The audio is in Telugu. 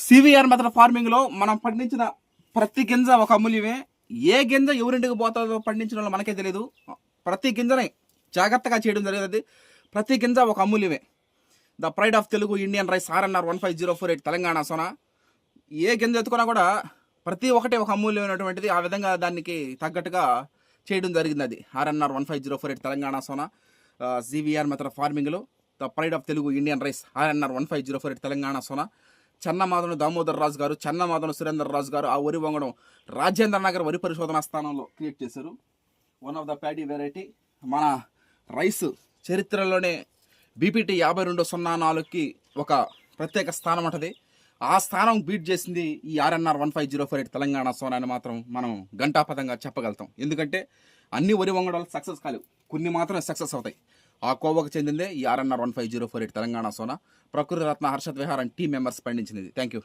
సివిఆర్ మెథడ్ ఫార్మింగ్ లో మనం పండించిన ప్రతి గింజ ఒక అమూల్యమే. ఏ గింజ ఎవరింటికి పోతుందో పండించిన వాళ్ళు మనకే తెలియదు. ప్రతి గింజని జాగ్రత్తగా చేయడం జరిగేది. ప్రతి గింజ ఒక అమూల్యమే. The pride of Telugu Indian rice RNR 15048 Telangana Sona. ఏ గింజ ఎత్తుకున్నా కూడా ప్రతి ఒక్కటి ఒక అమూల్యమైనటువంటిది. ఆ విధంగా దానికి తగ్గట్టుగా చేయడం జరిగింది. అది RNR 15048 Telangana Sona. CVR method ఫార్మింగ్లో the pride of Telugu Indian rice RNR 15048 Telangana Sona. Chennamadanu Damodar Raju garu, Chennamadanu Surender రాజు గారు ఆ వరి వంగడం రాజేంద్ర నగర్ వరి పరిశోధనా స్థానంలో క్రియేట్ చేశారు. One of the paddy variety. మన రైస్ చరిత్రలోనే BPT 5204కి ఒక ప్రత్యేక స్థానం ఉంటుంది. ఆ స్థానం బీట్ చేసింది ఈ RNR 15048 తెలంగాణ సోనా అని మాత్రం మనం ఘంటాపథంగా చెప్పగలుగుతాం. ఎందుకంటే అన్ని వరి వంగడాలు సక్సెస్ కాలేవు, కొన్ని మాత్రమే సక్సెస్ అవుతాయి. ఆ కోవకు చెందిందే ఈ RNR 15048 Telangana Sona. Prakriti Ratna Harshad Vihar and team members పండించింది. Thank you.